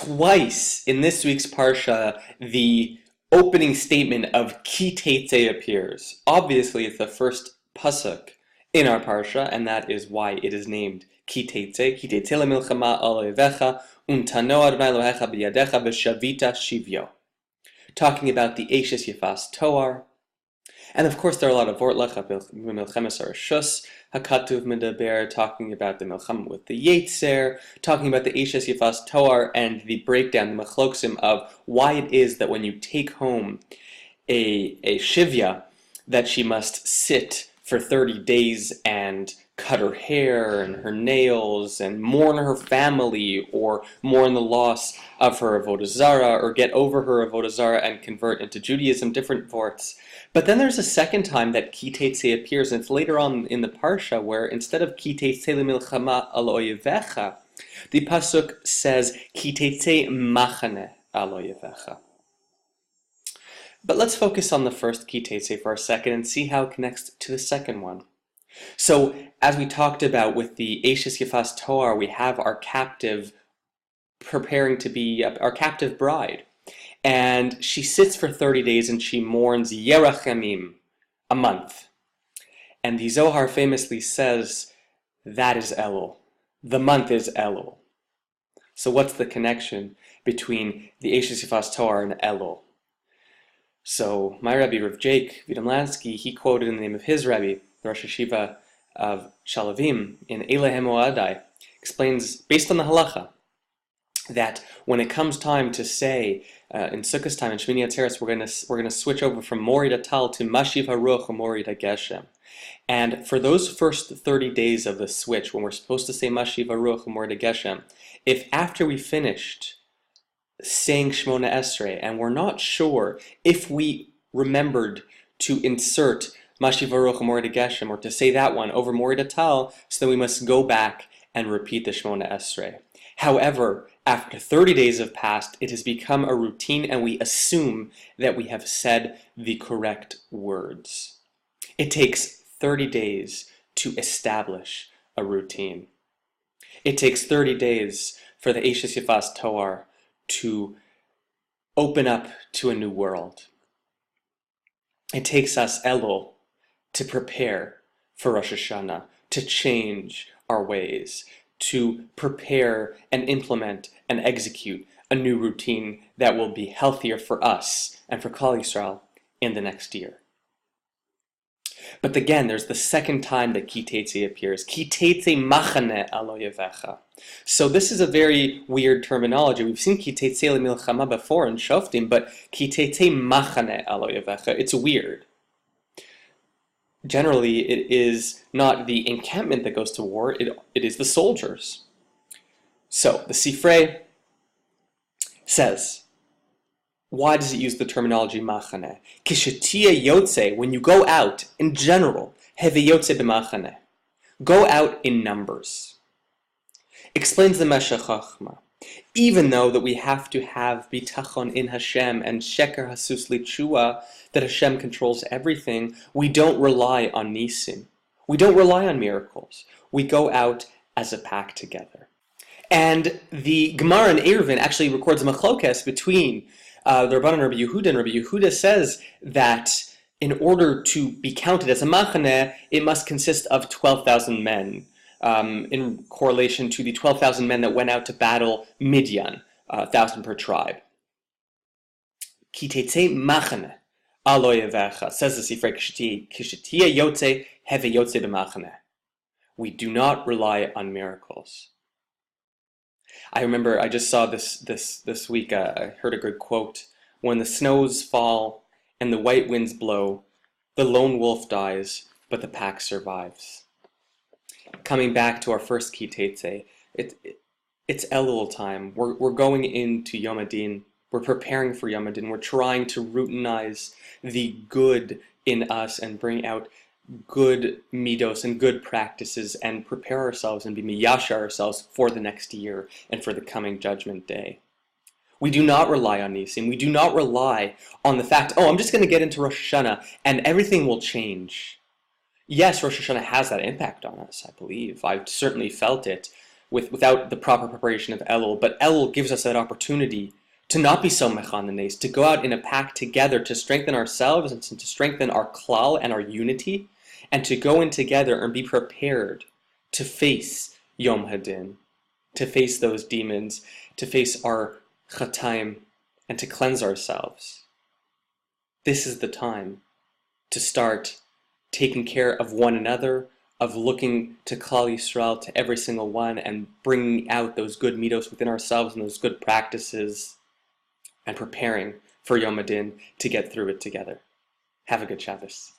Twice in this week's Parsha, the opening statement of Ki Teitzei appears. Obviously, it's the first pasuk in our Parsha, and that is why it is named Ki Teitzei. Ki Teitzei le'milchama al oyevecha, untano Adonai Elohecha b'yadecha v'shavita shivyo. Talking about the Eishes Yefas Toar. And of course, there are a lot of Vortlecha Milchemes Arashus, Hakatuv Medaber, talking about the Milchem with the Yetzer, talking about the Eishes Yefas Toar, and the breakdown, the Machloksim, of why it is that when you take home a Shivya, that she must sit for 30 days and cut her hair and her nails and mourn her family or mourn the loss of her Avodah Zarah or get over her Avodah Zarah and convert into Judaism, different vorts. But then there's a second time that Ki Teitzei appears, and it's later on in the Parsha where instead of Ki Teitzei le'milchama al oyevecha, the pasuk says Ki Teitzei machane al oyevecha. But let's focus on the first Ki Teitzei for a second and see how it connects to the second one. So, as we talked about with the Eishes Yefas Toar, we have our captive preparing to be our captive bride. And she sits for 30 days and she mourns Yerachemim, a month. And the Zohar famously says, that is Elul. The month is Elul. So what's the connection between the Eishes Yefas Toar and Elul? So my Rebbe, Rav Jake Vidamlansky, he quoted in the name of his Rebbe, the Rosh Hashiva of Shalavim, in Elehem Oadai, explains, based on the halacha, that when it comes time to say, in Sukkot time, in Shmini Atzeres, we're gonna switch over from Morid Atal to Mashiv Haruach or Morid Geshem. And for those first 30 days of the switch, when we're supposed to say Mashiv Haruach or Morid Geshem, if after we finished saying Shmona Esrei, and we're not sure if we remembered to insert Mashiv Haruach or Morid Geshem, or to say that one over Morid Atal, so then we must go back and repeat the Shmona Esrei. However, after 30 days have passed, it has become a routine and we assume that we have said the correct words. It takes 30 days to establish a routine. It takes 30 days for the Eishes Yefas Toar to open up to a new world. It takes us Elul to prepare for Rosh Hashanah, to change our ways, to prepare and implement and execute a new routine that will be healthier for us and for Klal Yisrael in the next year. But again, there's the second time that Ki Teitzei appears. Ki Teitzei machane al oyevecha. So this is a very weird terminology. We've seen Ki Teitzei le'milchama before in Shoftim, but Ki Teitzei machane al oyevecha. It's weird. Generally, it is not the encampment that goes to war, it is the soldiers. So, the Sifrei says, why does it use the terminology machane? Kishetia yotze, when you go out, in general, heve yotze b'machane. Go out in numbers. Explains the Meshech Chochmah. Even though that we have to have bitachon in Hashem and sheker hasus lichua, that Hashem controls everything, we don't rely on nisim. We don't rely on miracles. We go out as a pack together. And the Gemara in Eruvin actually records a machlokes between the Rabbanan and Rabbi Yehuda, and Rabbi Yehuda says that in order to be counted as a machaneh, it must consist of 12,000 men, in correlation to the 12,000 men that went out to battle Midian, 1,000 per tribe. Ki teitzei machaneh al oyevecha, says the Sifrei, kishetia yotze heve yotze b'machaneh. We do not rely on miracles. I remember I just saw this week, I heard a good quote. When the snows fall and the white winds blow, the lone wolf dies, but the pack survives. Coming back to our first Ki Teitzei, it's Elul time. We're going into Yom Adin. We're preparing for Yom Adin. We're trying to routinize the good in us and bring out good midos and good practices and prepare ourselves and be miyasha ourselves for the next year and for the coming judgment day. We do not rely on nisim. We do not rely on the fact, I'm just going to get into Rosh Hashanah and everything will change. Yes, Rosh Hashanah has that impact on us, I believe. I've certainly felt it without the proper preparation of Elul. But Elul gives us that opportunity to not be so mechanenes, to go out in a pack together, to strengthen ourselves and to strengthen our klal and our unity, and to go in together and be prepared to face Yom Hadin, to face those demons, to face our chataim, and to cleanse ourselves. This is the time to start taking care of one another, of looking to Klal Yisrael, to every single one, and bringing out those good midos within ourselves and those good practices, and preparing for Yom Hadin to get through it together. Have a good Shabbos.